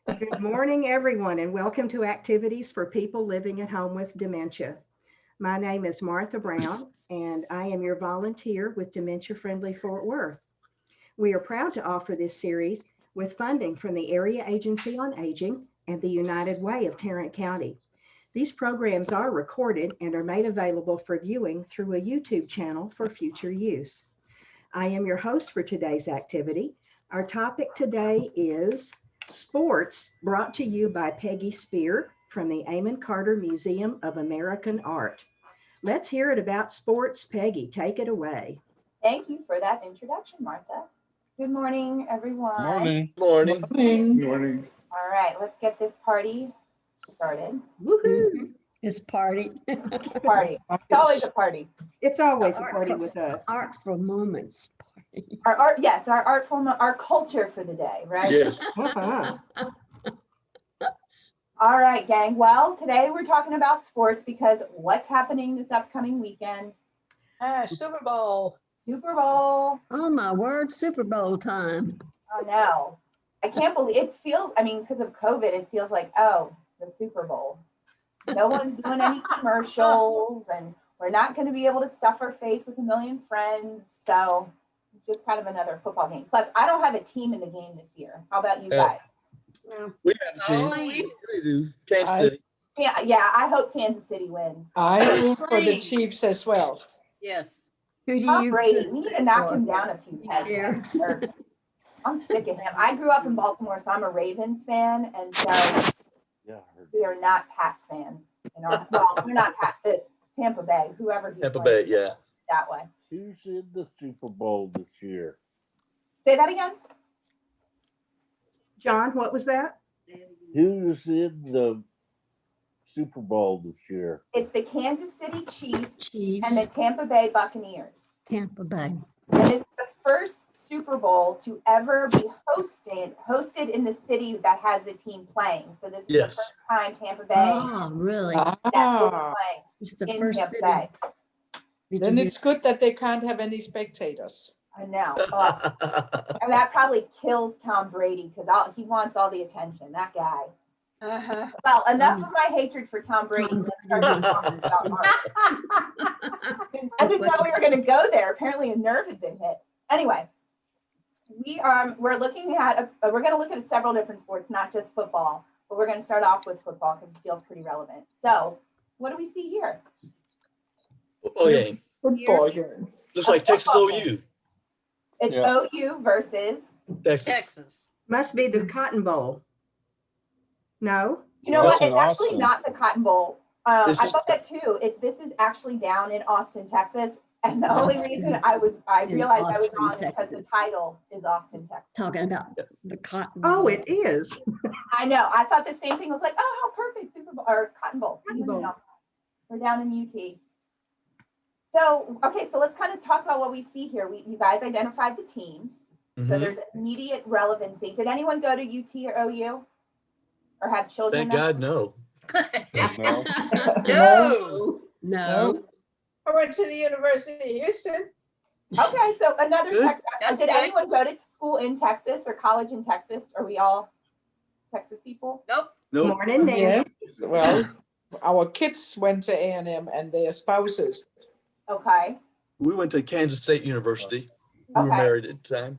Good morning, everyone, and welcome to Activities for People Living at Home with Dementia. My name is Martha Brown, and I am your volunteer with Dementia Friendly Fort Worth. We are proud to offer this series with funding from the Area Agency on Aging and the United Way of Tarrant County. These programs are recorded and are made available for viewing through a YouTube channel for future use. I am your host for today's activity. Our topic today is sports, brought to you by Peggy Spear from the Amon Carter Museum of American Art. Let's hear it about sports. Peggy, take it away. Thank you for that introduction, Martha. Good morning, everyone. Morning. Morning. All right, let's get this party started. Woohoo! This party. It's a party. It's always a party. It's always a party with us. Artful Moments party. Our art, yes, our culture for the day, right? Yes. Uh-huh. All right, gang. Well, today we're talking about sports because what's happening this upcoming weekend? Super Bowl. Super Bowl. Oh my word, Super Bowl time. Oh no. I can't believe it feels, because of COVID, it feels like, oh, the Super Bowl. No one's doing any commercials, and we're not going to be able to stuff our face with a million friends. So it's just kind of another football game. Plus, I don't have a team in the game this year. How about you guys? We have a team. Oh, We do. Kansas City. Yeah, I hope Kansas City wins. I root for the Chiefs as well. Yes. Who do Tom you? Brady, we need to knock him down a few pegs. Yeah. I'm sick of him. I grew up in Baltimore, so I'm a Ravens fan, and so we are not Pats fans. We're not Pats, but Tampa Bay, whoever he Tampa plays Bay, yeah. that way. Who's in the Super Bowl this year? Say that again. John, what was that? Who's in the Super Bowl this year? It's the Kansas City Chiefs Chiefs, and the Tampa Bay Buccaneers. Tampa Bay. And this is the first Super Bowl to ever be hosted in the city that has the team playing. So this is Yes. the first time Tampa Bay Oh, really? that's Ah, playing It's the in first Tampa city. Bay. Did then you it's good that they can't have any spectators. I know. And that probably kills Tom Brady because he wants all the attention. That guy. Uh-huh. Well, enough of my hatred for Tom Brady. Let's start talking about Mark. I didn't know we were going to go there. Apparently, a nerve had been hit. Anyway, we're looking at we're going to look at several different sports, not just football. But we're going to start off with football because it feels pretty relevant. So, what do we see here? Football game. Football game. Looks like Texas OU. It's Yeah. OU versus. Texas. Texas. Must be the Cotton Bowl. No? You know That's what? in It's actually Austin. not the Cotton Bowl. This I is- thought that too. This is actually down in Austin, Texas. And the only Austin. reason I realized I was Austin, on is because the Texas. title is Austin, Texas. Talking about the cotton. Oh, Bowl. it is. I know. I thought the same thing. I was like, oh, how perfect, Super Bowl or Cotton Bowl. Cotton Bowl. No. We're down in UT. So, okay, so let's kind of talk about what we see here. You guys identified the teams. So Mhm. there's immediate relevancy. Did anyone go to UT or OU? Or have children? Thank God, no. No. No. No. I went to the University of Houston. Okay, so another Good. Texas. That's Did good. anyone go to school in Texas or college in Texas? Are we all Texas people? Nope. Nope. Morning, Nancy. Yeah. Well, our kids went to A&M and their spouses. Okay. We went to Kansas State University. We were Okay. married at the time.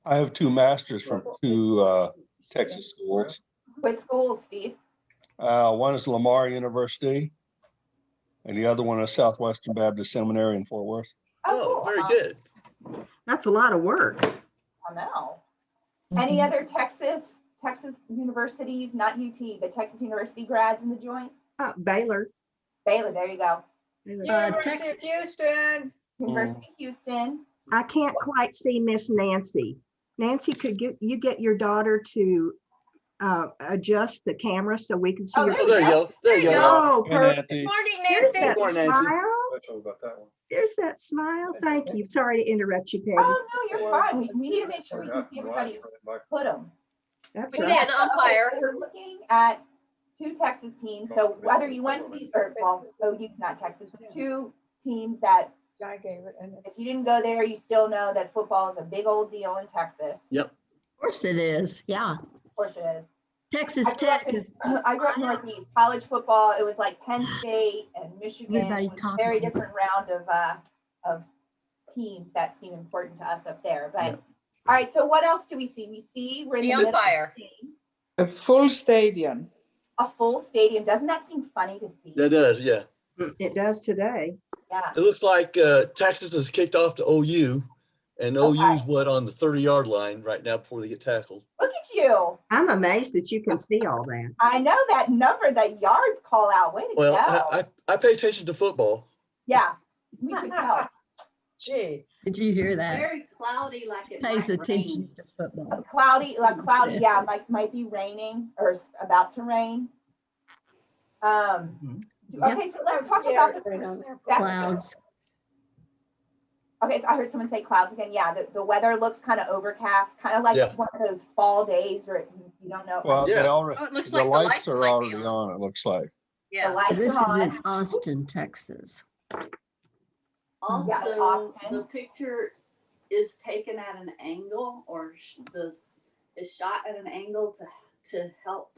I have two masters from two Texas schools. What schools, Steve? One is Lamar University, and the other one is Southwestern Baptist Seminary in Fort Worth. Oh, cool. very good. That's a lot of work. I know. Any other Texas universities, not UT, but Texas University grads in the joint? Baylor. Baylor, there you go. University Texas. of Houston. University of Houston. I can't quite see Miss Nancy. Nancy, could you get your daughter to adjust the camera so we can see Oh, your? Oh, there you go. There you go. Oh, Hey, perfect. Nancy. Morning, There's Nancy. that Morning, Nancy. smile. There's that smile. Thank you. Sorry to interrupt you, Peggy. Oh, no, you're fine. We need to make sure we can see everybody's put them. That's We right. stand umpire. We're looking at two Texas teams. So whether you went to these, or well, OU's not Texas, but two teams that John gave it. And if you didn't go there, you still know that football is a big old deal in Texas. Of course it is. Yeah. course it is. Texas I grew up Tech is I grew up Northeast. College football, it was like Penn State and Michigan. Everybody It was a very talking. different round of teams that seem important to us up there. But Yeah. all right, so what else do we see? We see we're in The the middle of umpire. the game. A full stadium. A full stadium. Doesn't that seem funny to see? That does, yeah. It does today. Yeah. It looks like Texas has kicked off to OU, and OU's what on the 30-yard line right now before they get tackled. Look at you. I'm amazed that you can see all that. I know that number, that yard call out. Way to Well, go. I pay attention to football. Yeah, we could tell. Gee. Did you hear that? Very cloudy, like it Pays might attention rain. to football. Cloudy, yeah, might be raining or about to rain. Okay, so let's talk about the perspective. Clouds. Okay, so I heard someone say clouds again. Yeah, the weather looks kind of overcast, kind of like Yeah. one of those fall days where you don't know. Well, Yeah. they already, Oh, it looks the like the lights lights are might be already on. on, it looks like. The Yeah. lights This are is on. in Austin, Texas. Also, Austin. the picture is taken at an angle, or is shot at an angle to help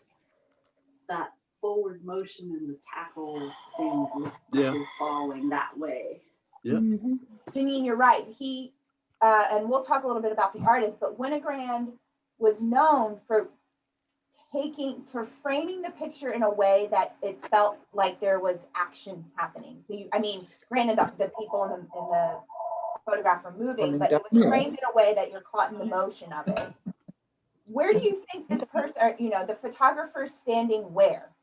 that forward motion in the tackle thing. It looks like Yeah. you're falling that way. Yep. Mhm. Janine, you're right. He, and we'll talk a little bit about the artist, but Winogrand was known for framing the picture in a way that it felt like there was action happening. So granted, the people in the photograph are moving, but it was framed in a way that you're caught in the motion of it. Where do you think this person, or, the photographer's standing where?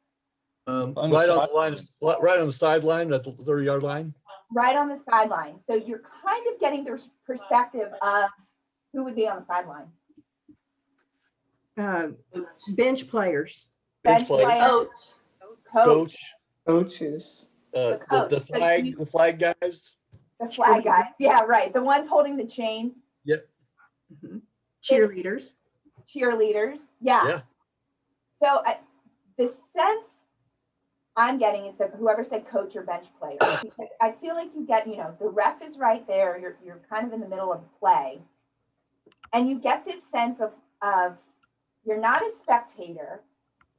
On the Right on side. the line, right on the sideline at the 30-yard line. Right on the sideline. So you're kind of getting the perspective of who would be on the sideline. Bench players. Bench players. Coach. Coach. Coaches. The coach. the flag guys. The flag guys. Yeah, right. The ones holding the chains. Mhm. Cheerleaders. Cheerleaders. Yeah. Yeah. So the sense I'm getting is that whoever said coach or bench player, because I feel like you get, the ref is right there. You're kind of in the middle of play. And you get this sense of you're not a spectator,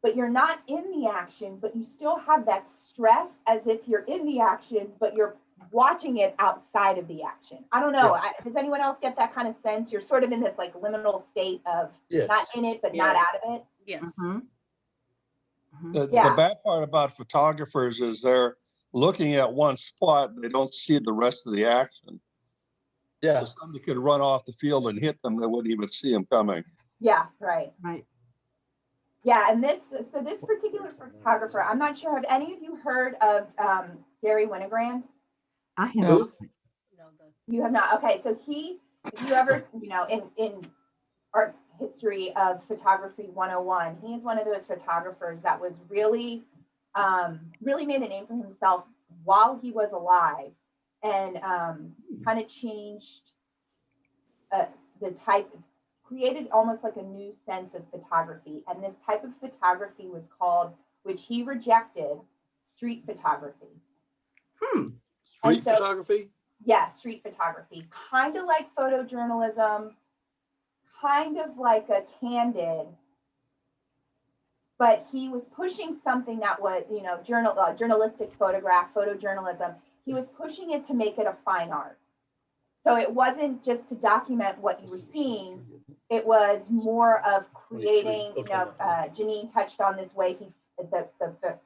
but you're not in the action, but you still have that stress as if you're in the action, but you're watching it outside of the action. I don't know. Does anyone else get that kind of sense? You're sort of in this like liminal state of Yes. not in it, but not Yes. out of it. Yes. Mhm. Mhm. The Yeah. bad part about photographers is they're looking at one spot, they don't see the rest of the action. Yeah. So somebody could run off the field and hit them, they wouldn't even see them coming. Yeah, right. Right. Yeah, and this particular photographer, I'm not sure, have any of you heard of Gary Winogrand? I have. Who? You have not. Okay, so if you ever, in art history of photography 101, he is one of those photographers that was really made a name for himself while he was alive, and kind of changed the type, created almost like a new sense of photography. And this type of photography was called, which he rejected, street photography. Street so- photography. Yeah, street photography, kind of like photojournalism, kind of like a candid, but he was pushing something that was, journalistic photograph, photojournalism. He was pushing it to make it a fine art. So it wasn't just to document what you were seeing. It was more of creating, Janine touched on this way the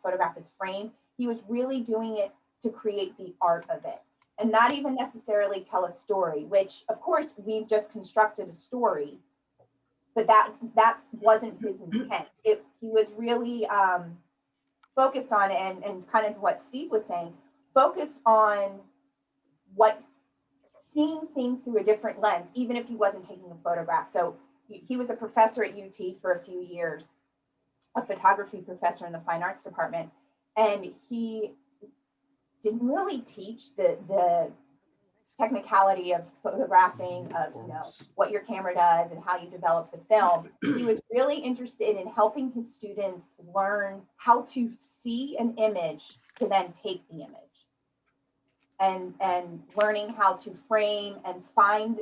photograph is framed. He was really doing it to create the art of it and not even necessarily tell a story, which of course we've just constructed a story, but that wasn't his intent. He was really focused on it, and kind of what Steve was saying, focused on seeing things through a different lens, even if he wasn't taking a photograph. So he was a professor at UT for a few years, a photography professor in the fine arts department. And he didn't really teach the technicality of photographing, of what your camera does and how you develop the film. He was really interested in helping his students learn how to see an image to then take the image, and learning how to frame and find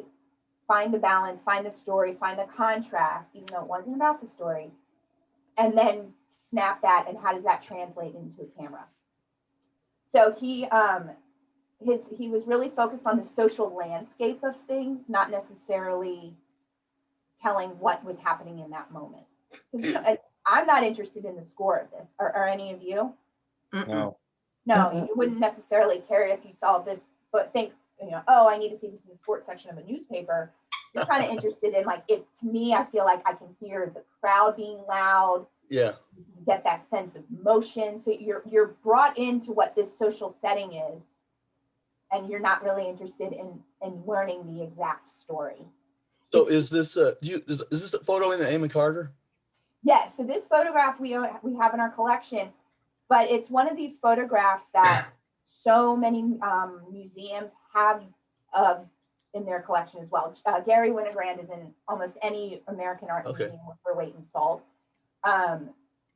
find the balance, find the story, find the contrast, even though it wasn't about the story, and then snap that, and how does that translate into a camera? So he was really focused on the social landscape of things, not necessarily telling what was happening in that moment. I'm not interested in the score of this. Are any of you? No. No, you wouldn't necessarily care if you saw this, but think, oh, I need to see this in the sports section of a newspaper. You're kind of interested in, like, it. To me, I feel like I can hear the crowd being loud. Yeah. You get that sense of motion. So you're brought into what this social setting is, and you're not really interested in learning the exact story. So is this is this a photo in the Amon Carter? Yes. So this photograph we have in our collection, but it's one of these photographs that so many museums have in their collection as well. Gary Winogrand is in almost any American art museum with their weight in salt.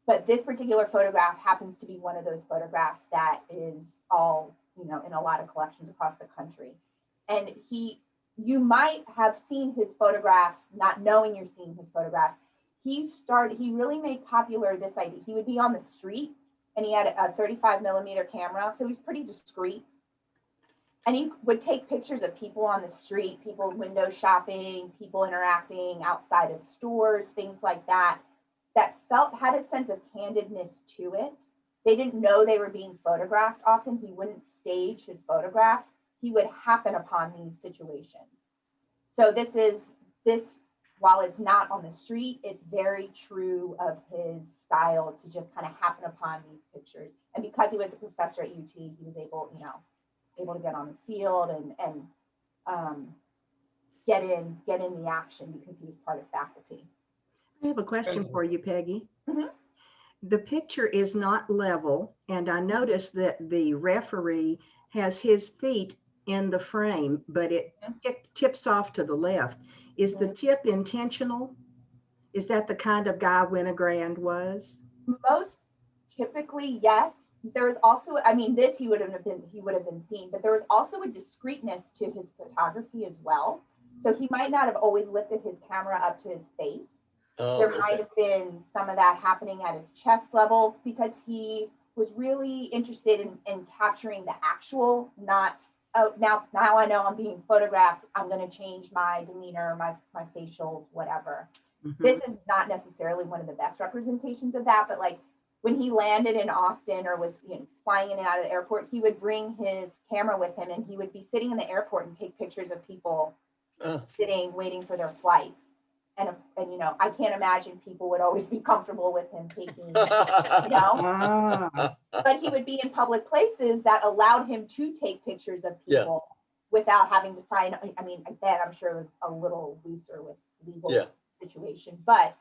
But this particular photograph happens to be one of those photographs that is all, in a lot of collections across the country. And you might have seen his photographs, not knowing you're seeing his photographs. He really made popular this idea. He would be on the street, and he had a 35mm camera, so he was pretty discreet. And he would take pictures of people on the street, people window shopping, people interacting outside of stores, things like that, that had a sense of candidness to it. They didn't know they were being photographed. Often he wouldn't stage his photographs. He would happen upon these situations. So this, while it's not on the street, it's very true of his style to just kind of happen upon these pictures. And because he was a professor at UT, he was able to get on the field and get in the action because he was part of faculty. I have a question for you, Peggy. Mhm. The picture is not level, and I noticed that the referee has his feet in the frame, but it tips off to the left. Is the tip intentional? Is that the kind of guy Winogrand was? Most typically, yes. There was also, this he would have been seen, but there was also a discreetness to his photography as well. So he might not have always lifted his camera up to his face. There might have been some of that happening at his chest level because he was really interested in capturing the actual, not, oh, now I know I'm being photographed, I'm going to change my demeanor, my facials, whatever. Mhm. This is not necessarily one of the best representations of that, but like when he landed in Austin or was flying in and out of the airport, he would bring his camera with him and he would be sitting in the airport and take pictures of people sitting, waiting for their flights. And I can't imagine people would always be comfortable with him taking, Ah, but he would be in public places that allowed him to take pictures of people without having to sign. Again, I'm sure it was a little looser with legal situation, but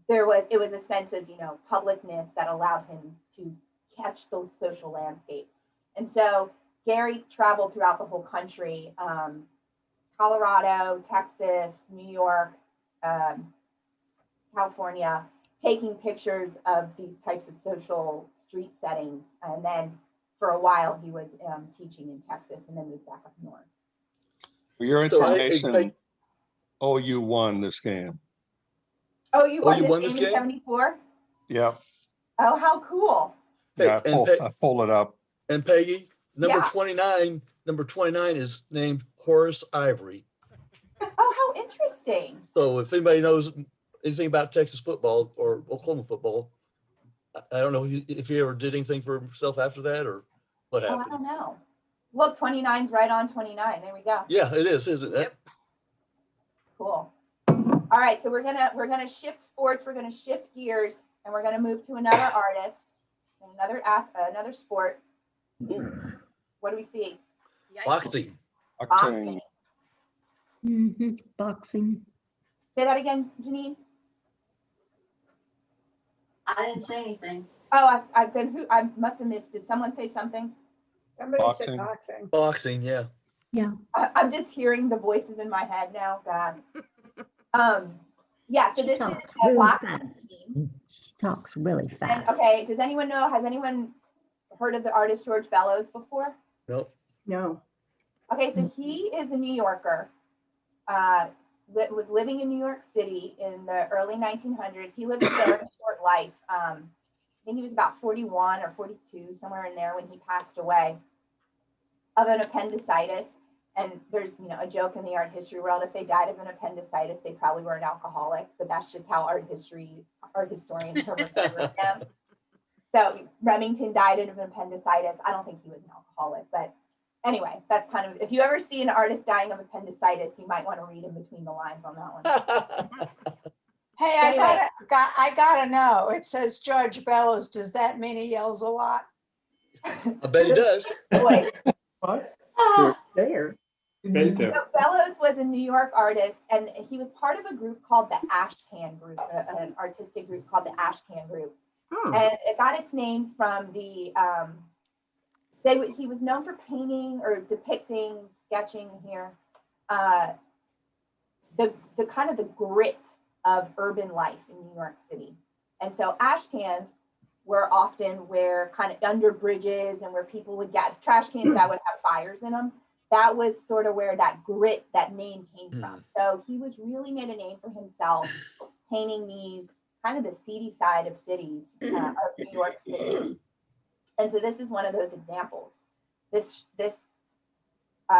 it was a sense of, publicness that allowed him to catch the social landscape. And so Gary traveled throughout the whole country, Colorado, Texas, New York, California, taking pictures of these types of social street settings. And then for a while he was teaching in Texas and then moved back up north. For your information, OU won this game. Oh, you won this game in 74? Yep. Oh, how cool. Yeah, I pulled it up. And Peggy, number 29 is named Horace Ivory. Oh, how interesting. So if anybody knows anything about Texas football or Oklahoma football, I don't know if he ever did anything for himself after that or what happened. I don't know. Look, 29's right on 29. There we go. Yeah, it is, isn't it? Yep. Cool. All right, so we're gonna shift sports. We're gonna shift gears, and we're gonna move to another artist, another sport. Ooh. What do we see? Boxing. Boxing. Boxing. Say that again, Janine. I didn't say anything. Oh, I must have missed. Did someone say something? Somebody Boxing. said boxing. Boxing, yeah. I'm just hearing the voices in my head now. God. Yeah. So this is a really boxing fast. team. She talks really And, fast. okay. Does anyone know? Has anyone heard of the artist George Bellows before? Nope. no. Okay, so he is a New Yorker. was living in New York City in the early 1900s. He lived a very short life. I think he was about 41 or 42, somewhere in there when he passed away of an appendicitis. And there's, a joke in the art history world, if they died of an appendicitis, they probably were an alcoholic, but that's just how art historians are referring to them. So Remington died of an appendicitis. I don't think he was an alcoholic, but anyway, that's kind of, if you ever see an artist dying of appendicitis, you might want to read in between the lines on that one. Hey, I gotta know. It says George Bellows. Does that mean he yells a lot? I bet he does. Boy, What? There. so Bellows was a New York artist, and he was part of a group called the Ashcan Group, an artistic group called the Ashcan Group. Hmm. And it got its name from the, he was known for painting or depicting, sketching here, the kind of the grit of urban life in New York City. And so ash cans were often where kind of under bridges and where people would get trash cans that would have fires in them. That was sort of where that grit, that name came from. So he was really made a name for himself painting these kind of the seedy side of cities, of New York City. And so this is one of those examples. This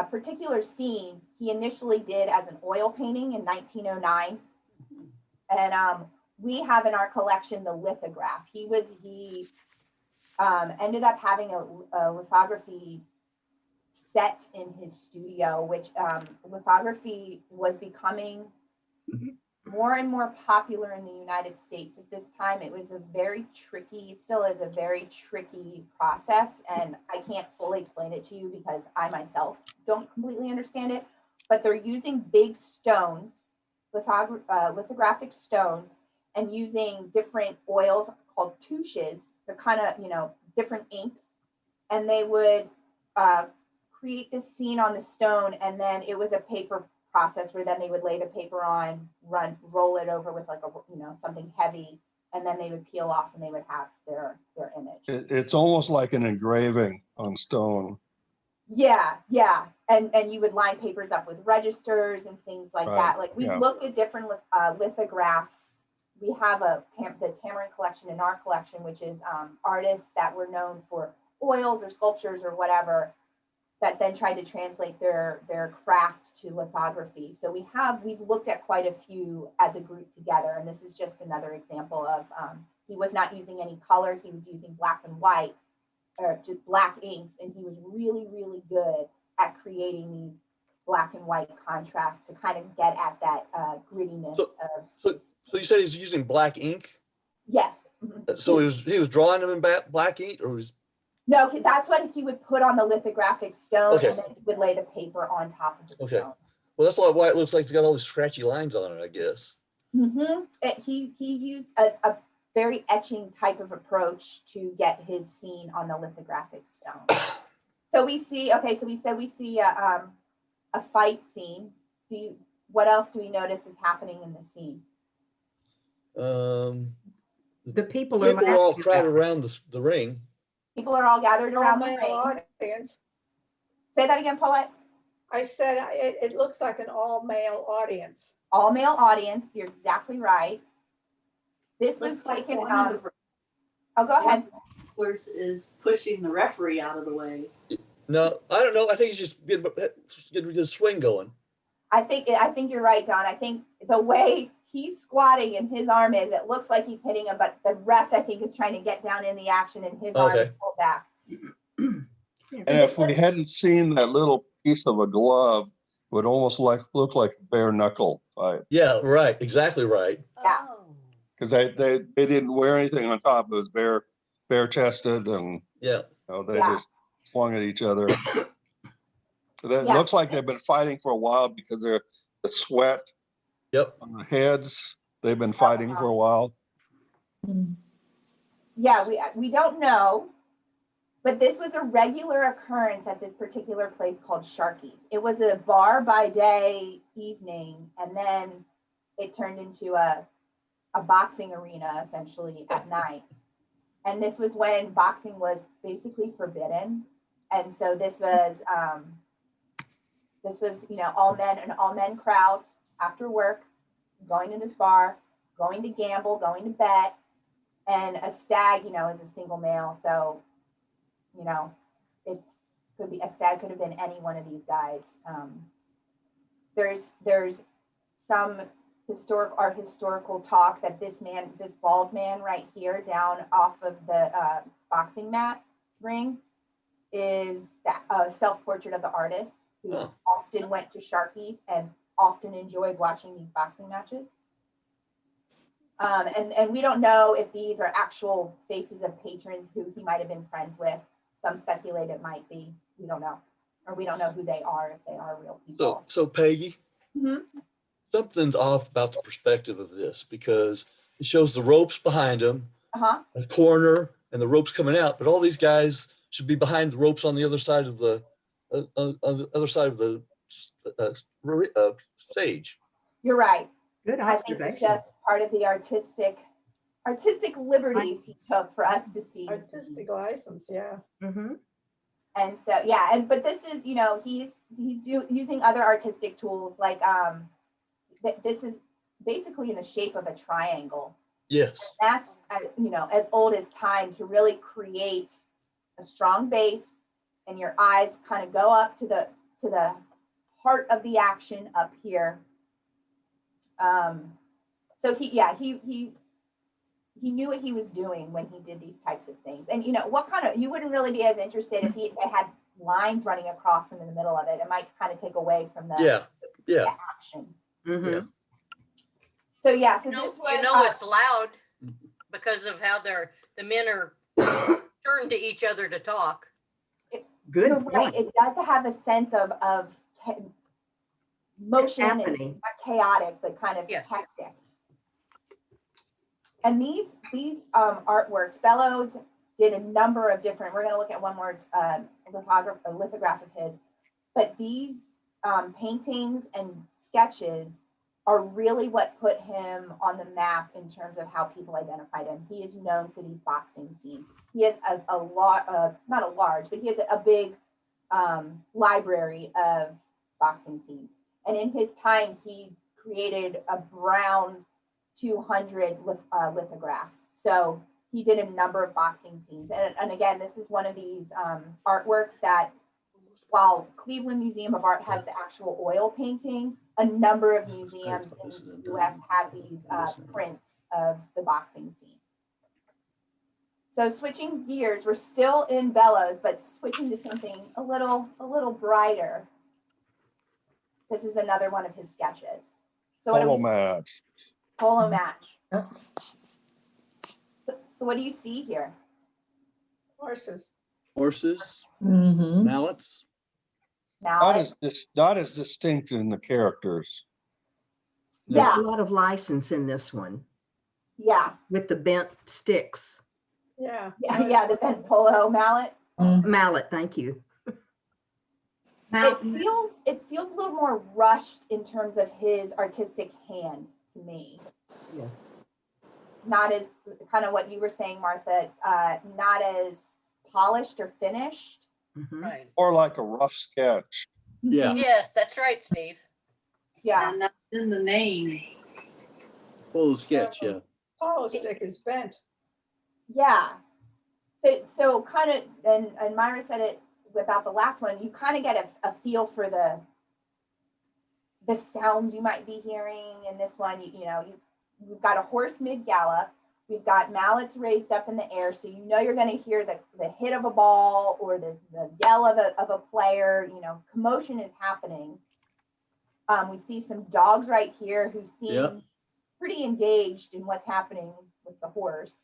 particular scene, he initially did as an oil painting in 1909. And we have in our collection the lithograph. He ended up having a lithography set in his studio, which lithography was becoming more and more popular in the United States at this time. It was it still is a very tricky process, and I can't fully explain it to you because I myself don't completely understand it, but they're using big stones, lithographic stones, and using different oils called touches. They're kind of, different inks, and they would create this scene on the stone, and then it was a paper process where then they would lay the paper on, roll it over with like something heavy, and then they would peel off and they would have their image. It's almost like an engraving on stone. Yeah. And you would line papers up with registers and things like Right, that. Like we've yeah. looked at different lithographs. We have the Tamarind collection in our collection, which is artists that were known for oils or sculptures or whatever, that then tried to translate their craft to lithography. So we've looked at quite a few as a group together, and this is just another example of he was not using any color. He was using black and white, or just black inks, and he was really, really good at creating these black and white contrasts to kind of get at that grittiness of. So you said he's using black ink? Yes. So he was drawing them in black ink, or was? No, that's what he would put on the lithographic stone, Okay. and then he would lay the paper on top of the stone. Well, that's why it looks like it's got all these scratchy lines on it, I guess. He used a very etching type of approach to get his scene on the lithographic stone. So we see a fight scene. What else do we notice is happening in the scene? The people are People are all laughing crowded about around the ring. People are all gathered All around the male ring. audience. Say that again, Paulette. I said it looks like an all male audience. All male audience. You're exactly right. This was Looks like taken. one of the Oh, go ahead. wrestlers is pushing the referee out of the way. No, I don't know. I think he's just getting a swing going. I think you're right, Don. I think the way he's squatting and his arm is, it looks like he's hitting him, but the ref, I think, is trying to get down in the action and his arm is pulled back. And if we hadn't seen that little piece of a glove, it would almost look like a bare knuckle fight. Yeah, right. Exactly right. Yeah. Because they didn't wear anything on top. It was bare chested, and Yeah. they just swung at each other. So that Yeah. looks like they've been fighting for a while because the sweat Yep. on the heads. They've been fighting for a while. Yeah, we don't know, but this was a regular occurrence at this particular place called Sharky's. It was a bar by day, evening, and then it turned into a boxing arena essentially at night. And this was when boxing was basically forbidden. And so this was This was, all men, an all men crowd after work, going to this bar, going to gamble, going to bet. And a stag, is a single male. So, a stag could have been any one of these guys. There's some historical talk that this bald man right here down off of the boxing mat ring is a self-portrait of the artist who often went to Sharkies and often enjoyed watching these boxing matches. And we don't know if these are actual faces of patrons who he might have been friends with. Some speculate it might be. We don't know. Or we don't know who they are, if they are real people. So Peggy, Mhm. something's off about the perspective of this because it shows the ropes behind him, Uh-huh. a corner, and the ropes coming out. But all these guys should be behind the ropes on the other side of the stage. You're right. Good I think it's observation. just part of the artistic liberties he took for us to see. Artistic license, yeah. Mhm. And so, but this is, he's using other artistic tools like this is basically in the shape of a triangle. Yes. That's as old as time to really create a strong base, and your eyes kind of go up to the heart of the action up here. So he knew what he was doing when he did these types of things. And you wouldn't really be as interested if they had lines running across them in the middle of it. It might kind of take away from the action. Mhm. So You this was know it's loud because of how the men are turned to each other to talk. Good you're right. point. It does have a sense of motion and Happening. not chaotic, but kind of Yes. hectic. And these artworks, Bellows did a number of different. We're going to look at one more lithograph of his, but these paintings and sketches are really what put him on the map in terms of how people identified him. He is known for these boxing scenes. He has a lot, not a large, but he has a big library of boxing scenes. And in his time, he created around 200 lithographs. So he did a number of boxing scenes. And again, this is one of these artworks that, while Cleveland Museum of Art has the actual oil painting, a number of museums in the US have these prints of the boxing scene. So switching gears, we're still in Bellows, but switching to something a little brighter. This is another one of his sketches. So Polo match. Polo match. So what do you see here? Horses. Horses, Mhm. mallets. Now, Not as distinct in the characters. There's yeah, a lot of license in this one yeah, with the bent sticks. Yeah. the bent polo mallet. Mallet, thank you. It feels a little more rushed in terms of his artistic hand to me. Yes. Not as kind of what you were saying, Martha, not as polished or finished. Mhm. Right. Or like a rough sketch. Yeah. Yes, that's right, Steve. Yeah, And that's in the name. Polo sketch. Yeah. Polo stick is bent. yeah. So kind of, and Myra said it about the last one, you kind of get a feel for the sounds you might be hearing in this one. You've got a horse mid-gallop. We've got mallets raised up in the air, so you're going to hear the hit of a ball or the yell of a player. Commotion is happening. We see some dogs right here who seem pretty engaged in what's happening with the horse.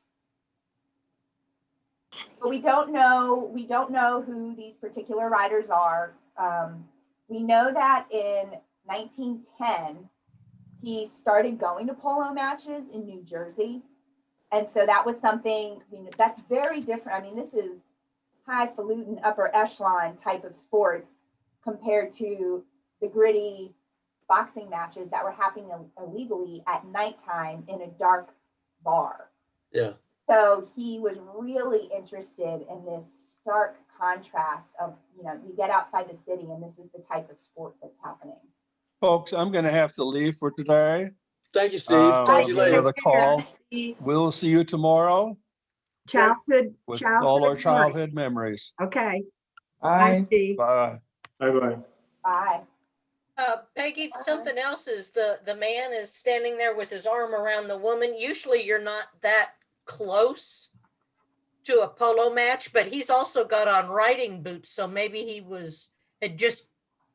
But we don't know who these particular riders are. We know that in 1910, he started going to polo matches in New Jersey. And so that was something, that's very different. I mean, this is highfalutin, upper echelon type of sports compared to the gritty boxing matches that were happening illegally at nighttime in a dark bar. Yeah. So he was really interested in this stark contrast of, you get outside the city and this is the type of sport that's happening. Folks, I'm going to have to leave for today. Thank you, Steve. Talk to you later. Another call. Steve. We'll see you tomorrow Childhood, with childhood. all our memory. childhood memories. Okay. I, Bye, Steve. Bye. Bye-bye. Bye. Peggy, something else is the man is standing there with his arm around the woman. Usually you're not that close to a polo match, but he's also got on riding boots. So maybe he had just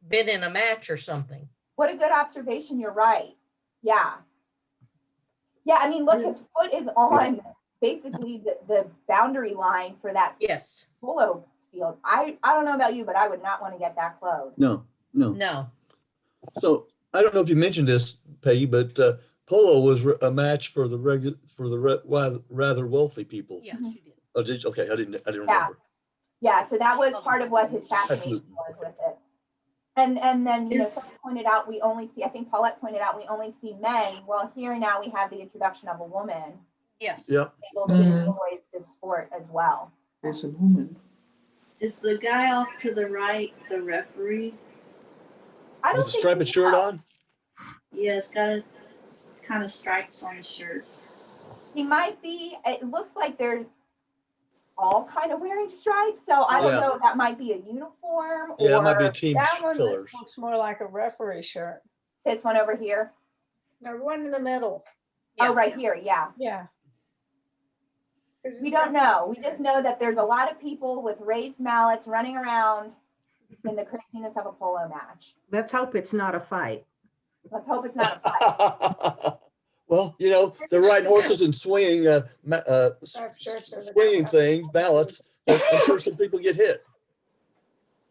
been in a match or something. What a good observation. You're right. Yeah. Yeah, I mean, look, his foot is on basically the boundary line for that Yes. polo field. I don't know about you, but I would not want to get that close. No. No. So I don't know if you mentioned this, Peggy, but polo was a match for the rather wealthy people. Yeah, she did. Oh, did you? Okay, I didn't Yeah. remember. Yeah, so that was part of what his fascination was with it. And then, someone pointed out, I think Paulette pointed out, we only see men. Well, here now we have the introduction of a woman Yes. Yep. able to enjoy this sport as well. there's a woman. Is the guy off to the right the referee? I don't With a think striped we shirt know. on? Yeah, it's got his kind of stripes on his shirt. He might be, it looks like they're all kind of wearing stripes. So I don't Yeah. know if that might be a uniform Yeah, it or might be a team That one colors. looks more like a referee shirt. this one over here. No, the one in the middle. Yeah. Oh, right here. Yeah. Yeah. We don't know. We just know that there's a lot of people with raised mallets running around in the craziness of a polo match. Let's hope it's not a fight. Let's hope it's not a fight. Well, they're riding horses and swinging, Striped shirts are the swinging guy. things, ballots. I'm sure some people get hit.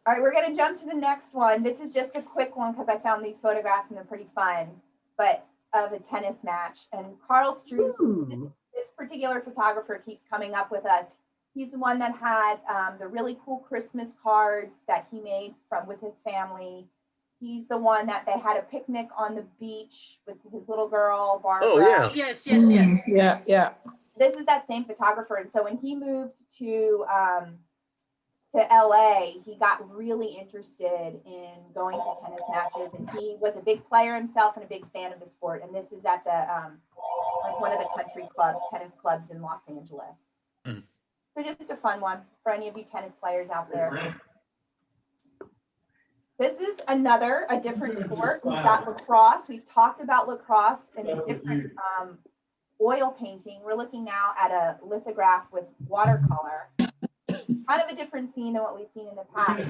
All right, we're going to jump to the next one. This is just a quick one because I found these photographs and they're pretty fun, but of a tennis match. And Carl Struess, Ooh. this particular photographer keeps coming up with us. He's the one that had the really cool Christmas cards that he made with his family. He's the one that they had a picnic on the beach with his little girl, Barbara. Oh, yeah. Yes. Yeah. This is that same photographer. And so when he moved to LA, he got really interested in going to tennis matches, and he was a big player himself and a big fan of the sport. And this is at the like one of the country clubs, tennis clubs in Los Angeles. Mm. So just a fun one for any of you tennis players out there. This is a different sport. We've got lacrosse. We've talked about lacrosse and a different oil painting. We're looking now at a lithograph with watercolor. Kind of a different scene than what we've seen in the past.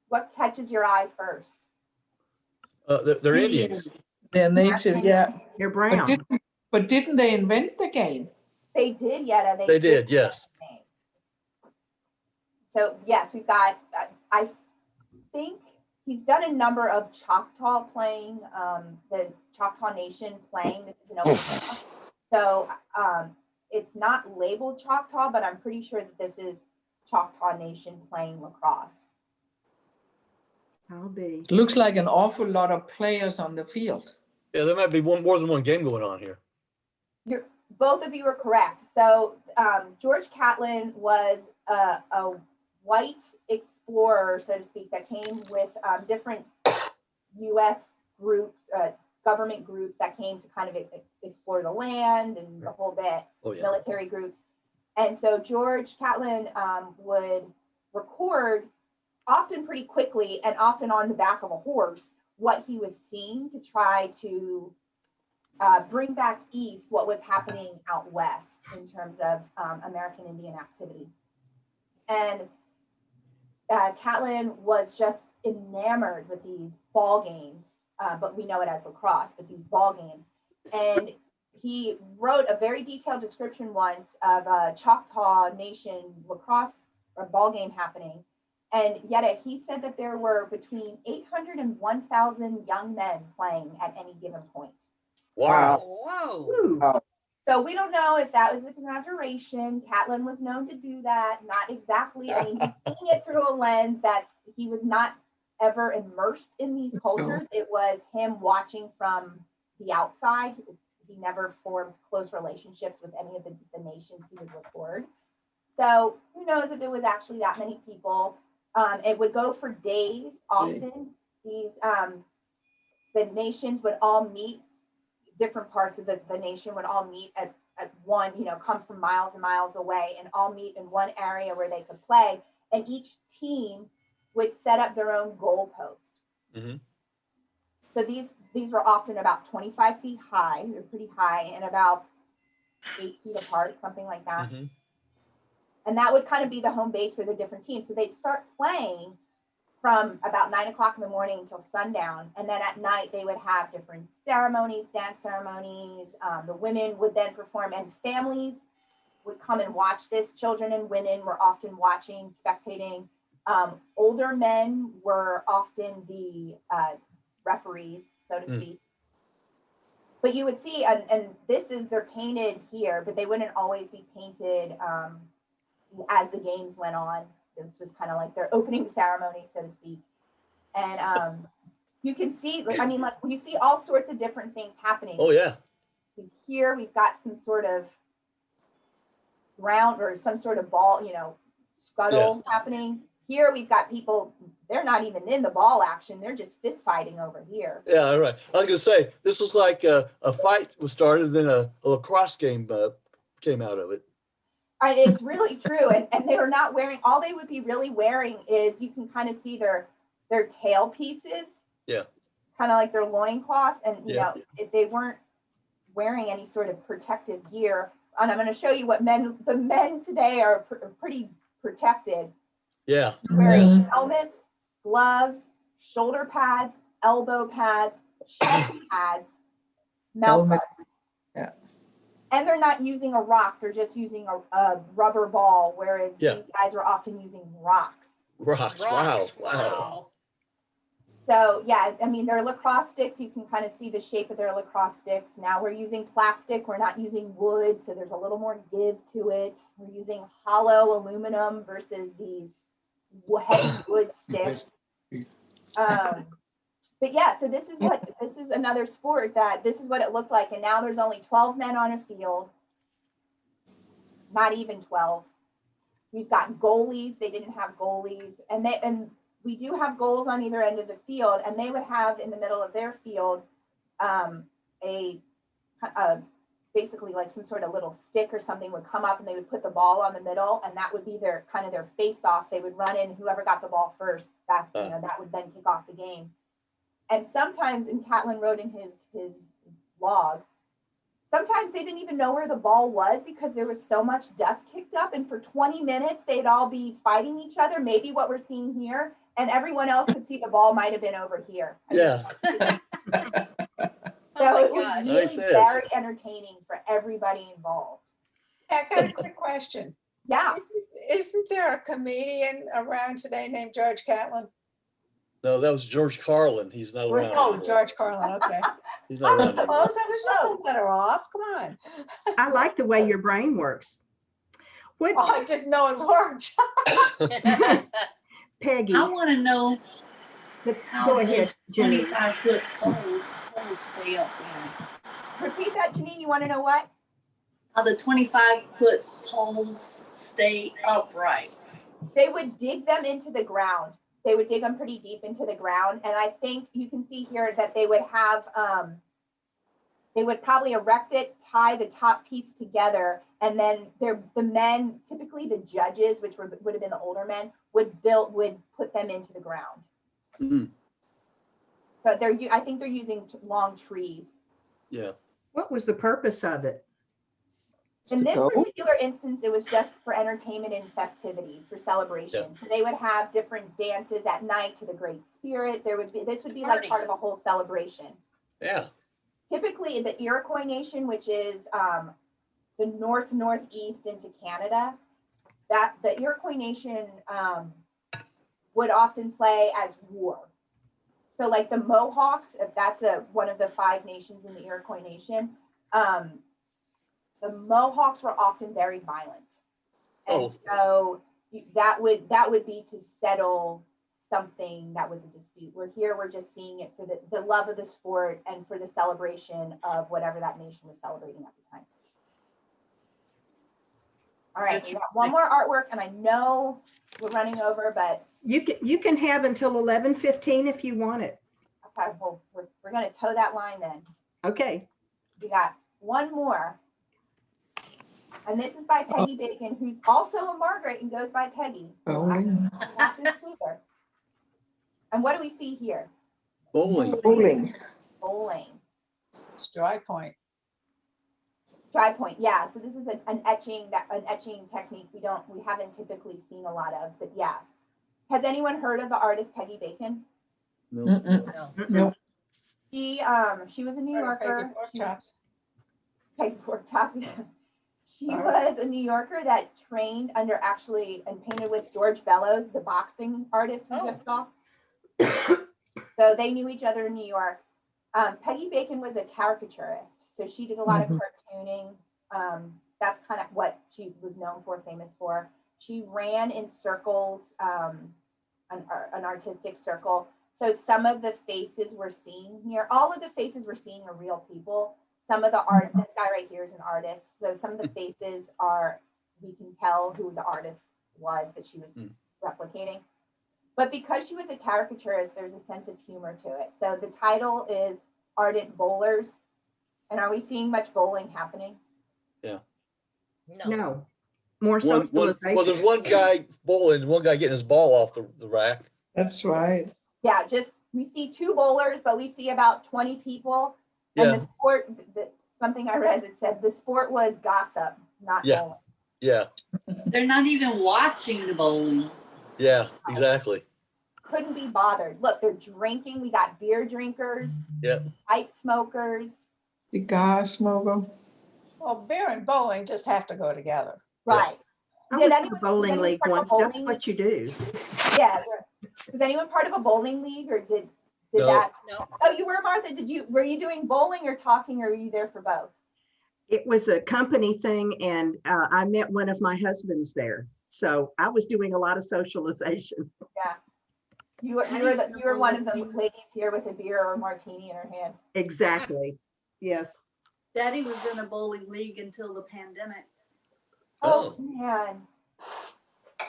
What catches your eye first? They're Indians. They're native, yeah. You're brown. But didn't they invent the game? They did, Yetta. They did, yes. So yes, we've got, I think he's done a number of Choctaw playing, the Choctaw Nation playing. This is in Oklahoma. So it's not labeled Choctaw, but I'm pretty sure that this is Choctaw Nation playing lacrosse. I'll be. Looks like an awful lot of players on the field. Yeah, there might be more than one game going on here. Both of you are correct. So George Catlin was a white explorer, so to speak, that came with different U.S. groups, government groups that came to kind of explore the land and the whole bit, Oh, yeah. military groups. And so George Catlin would record often pretty quickly and often on the back of a horse what he was seeing to try to bring back east what was happening out west in terms of American Indian activity. And Catlin was just enamored with these ball games, but we know it as lacrosse, but these ball games. And he wrote a very detailed description once of a Choctaw Nation lacrosse or ball game happening. And yet he said that there were between 800 and 1,000 young men playing at any given point. Wow. Whoa. Ooh. So we don't know if that was an exaggeration. Catlin was known to do that. Not exactly. I mean, he's seeing it through a lens that he was not ever immersed in these cultures. It was him watching from the outside. he never formed close relationships with any of the nations he would record. So who knows if it was actually that many people. It would go for days often. These the nations would all meet, different parts of the nation would all meet at one, come from miles and miles away and all meet in one area where they could play. And each team would set up their own goalpost. Mm-hmm. So these were often about 25 feet high. They're pretty high and about 8 feet apart, something like that. Mm-hmm. And that would kind of be the home base for the different teams. So they'd start playing from about 9 o'clock in the morning until sundown. And then at night, they would have different ceremonies, dance ceremonies. The women would then perform, and families would come and watch this. Children and women were often watching, spectating. Older men were often the referees, so to speak. But you would see, and they're painted here, but they wouldn't always be painted as the games went on. This was kind of like their opening ceremony, so to speak. And you can see, I mean, like you see all sorts of different things happening. Oh yeah. Here we've got some sort of round or some sort of ball, scuttle happening. Here we've got people, they're not even in the ball action. They're just fist fighting over here. Yeah, right. I was gonna say, this was like a fight was started, then a lacrosse game came out of it. It's really true. And they were not wearing, all they would be really wearing is, you can kind of see their tail pieces. Yeah. Kind of like their loincloth. And, they weren't wearing any sort of protective gear. And I'm going to show you what the men today are pretty protected. Yeah. Wearing helmets, gloves, shoulder pads, elbow pads, chest pads, mouth guards. Yeah. And they're not using a rock, they're just using a rubber ball, whereas these guys were often using rocks. Rocks. Wow. So yeah, I mean, their lacrosse sticks, you can kind of see the shape of their lacrosse sticks. Now we're using plastic, we're not using wood, so there's a little more give to it. We're using hollow aluminum versus these heavy wood sticks. But yeah, so this is another sport this is what it looked like. And now there's only 12 men on a field, not even 12. We've got goalies. They didn't have goalies. And we do have goals on either end of the field. And they would have in the middle of their field basically like some sort of little stick or something would come up and they would put the ball on the middle. And that would be their face off. They would run in, whoever got the ball first, that would then kick off the game. And sometimes, and Catlin wrote in his log, sometimes they didn't even know where the ball was because there was so much dust kicked up. And for 20 minutes, they'd all be fighting each other, maybe what we're seeing here. And everyone else could see the ball might have been over here. Yeah. So it was really very entertaining for everybody involved. I got a quick question. Yeah. Isn't there a comedian around today named George Catlin? No, that was George Carlin. He's not around. Oh, anymore. George Carlin. Okay. He's I not around anymore. suppose I was just a letter off. Come on. I like the way your brain works. What, Oh, I didn't know it worked. Peggy? I want to know how Go ahead, those Janine. 25-foot poles stay up there. Repeat that, Janine. You want to know what? How the 25-foot poles stay upright. They would dig them into the ground. They would dig them pretty deep into the ground. And I think you can see here that they would have, they would probably erect it, tie the top piece together, and then the men, typically the judges, which would have been the older men, would put them into the ground. Mhm. But I think they're using long trees. Yeah. What was the purpose of it? In this particular instance, it was just for entertainment and festivities, for celebration. So they would have different dances at night to the Great Spirit. This would be like part of a whole celebration. Yeah. Typically, the Iroquois Nation, which is the northeast into Canada, that the Iroquois Nation would often play as war. So like the Mohawks, if that's one of the 5 nations in the Iroquois Nation, the Mohawks were often very violent. And so that would be to settle something that was a dispute. We're just seeing it for the love of the sport and for the celebration of whatever that nation was celebrating at the time. All right, we got one more artwork, and I know we're running over, but You can have until 11:15 if you want it. okay, well, we're gonna toe that line then. Okay. We got one more. And this is by Peggy Bacon, who's also a Margaret and goes by Peggy. Bowling. Not this either. And what do we see here? Bowling. Bowling. Bowling. It's Dry Point. Dry point, yeah. So this is an etching technique we haven't typically seen a lot of, but yeah. Has anyone heard of the artist Peggy Bacon? No. No. No. She was a New Yorker. Peggy Pork Chop. She Sorry. was a New Yorker that trained under and painted with George Bellows, the boxing artist we just saw. So they knew each other in New York. Peggy Bacon was a caricaturist, so she did a lot of cartooning. That's kind of what she was known for, famous for. She ran in circles, an artistic circle. So some of the faces we're seeing here, all of the faces we're seeing are real people. Some of the art, this guy right here is an artist. So some of the faces we can tell who the artist was that she was replicating. But because she was a caricaturist, there's a sense of humor to it. So the title is Ardent Bowlers. And are we seeing much bowling happening? Yeah. No. More Well, socialization. there's one guy bowling, one guy getting his ball off the rack. That's right. Yeah, we see 2 bowlers, but we see about 20 people. And Yeah. the sport, something I read that said the sport was gossip, not Yeah. bowling. Yeah. They're not even watching the bowling. Yeah. Exactly. Couldn't be bothered. Look, they're drinking. We got beer drinkers, Yep. pipe smokers. Cigar smoker. Well, beer and bowling just have to go together. Right. I Did was in anyone- a bowling anyone league part of a once. That's bowling what you do. Yeah. Was anyone part of a bowling league or did No. that? No. Oh, you were, Martha. Were you doing bowling or talking, or were you there for both? It was a company thing, and I met one of my husbands there. So I was doing a lot of socialization. Yeah. You were one of the ladies here with a beer or a martini in her hand. Exactly. Yes. Daddy was in a bowling league until the pandemic. Oh, Oh. man.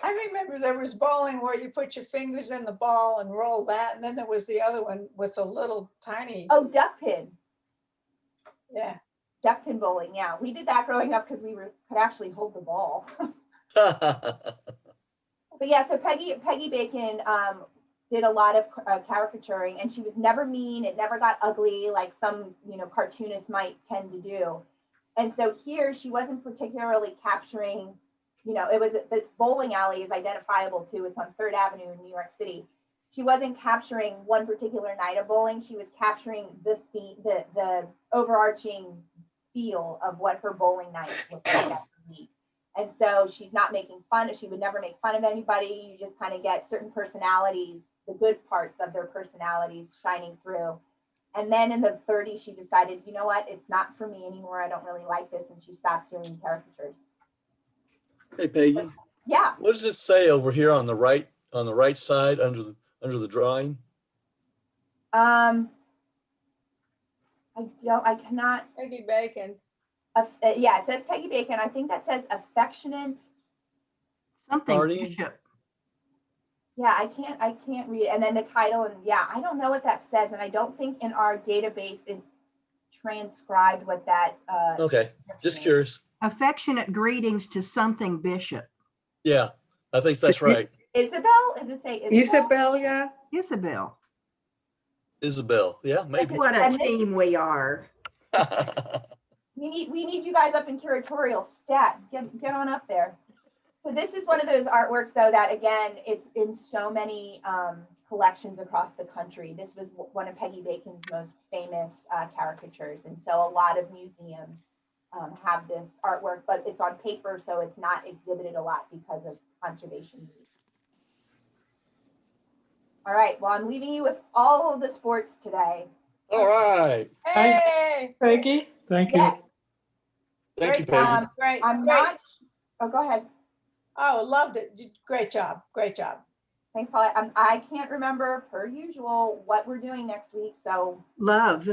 I remember there was bowling where you put your fingers in the ball and roll that. And then there was the other one with a little tiny, Oh, duck pin. yeah. Duck pin bowling. Yeah. We did that growing up because could actually hold the ball. But yeah, so Peggy Bacon did a lot of caricaturing, and she was never mean. It never got ugly like some cartoonists might tend to do. And so here she wasn't particularly capturing, it was this bowling alley is identifiable too. It's on 3rd Avenue in New York City. She wasn't capturing one particular night of bowling. She was capturing the overarching feel of what her bowling night looked like after the week. And so she's not making fun. She would never make fun of anybody. You just kind of get certain personalities, the good parts of their personalities shining through. And then in the 30s, she decided, you know what? It's not for me anymore. I don't really like this. And she stopped doing caricatures. Hey, Peggy. Yeah. What does it say over here on the right side under the drawing? I cannot. Peggy Bacon. Yeah, it says Peggy Bacon. I think that says affectionate. Something. Party? Bishop. Yeah, I can't read it. And then the title, and yeah, I don't know what that says. And I don't think in our database it transcribed what that. Okay, just curious. Affectionate greetings to something Bishop. Yeah, I think that's right. Isabel? Does it say Isabel? Isabel, yeah. Isabel. Isabel. Yeah, maybe. What a team we are. We need you guys up in curatorial stat. Get on up there. So this is one of those artworks, though, that again, it's in so many collections across the country. This was one of Peggy Bacon's most famous caricatures, and so a lot of museums have this artwork, but it's on paper, so it's not exhibited a lot because of conservation needs. All right, well, I'm leaving you with all of the sports today. All right. Hey, Peggy? Thank you. Yes, Thank you, Peggy. great. I'm great. not. Oh, go ahead. Oh, loved it. Great job. Great job. Thanks, Paula. I can't remember, per usual, what we're doing next week. So, Love.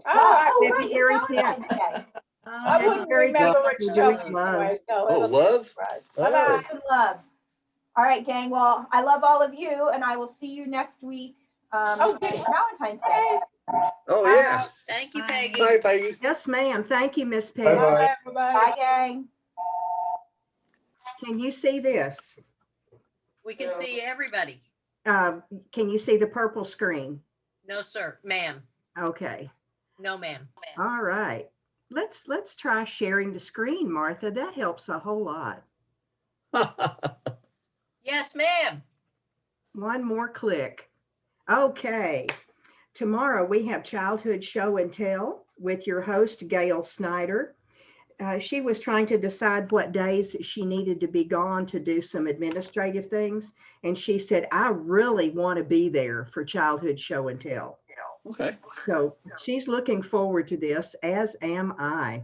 Oh, right, February it's Valentine's Day. I wouldn't February remember 10th, which we're show doing love. anyway, so Oh, it'll be a love? surprise. Oh. Bye-bye. Good love. All right, gang. Well, I love all of you, and I will see you next week. Oh, For goody. Valentine's Day. Oh, yeah. Thank you, Peggy. Bye, Peggy. Yes, ma'am. Thank you, Miss Peggy. Bye-bye. Bye, everybody. Bye, gang. Can you see this? We can see everybody. Can you see the purple screen? No, sir, ma'am. Okay. No, ma'am. All right. Let's try sharing the screen, Martha. That helps a whole lot. Yes, ma'am. One more click. Okay. Tomorrow we have Childhood Show and Tell with your host, Gail Snyder. She was trying to decide what days she needed to be gone to do some administrative things. And she said, I really want to be there for Childhood Show and Tell. Okay. So she's looking forward to this, as am I.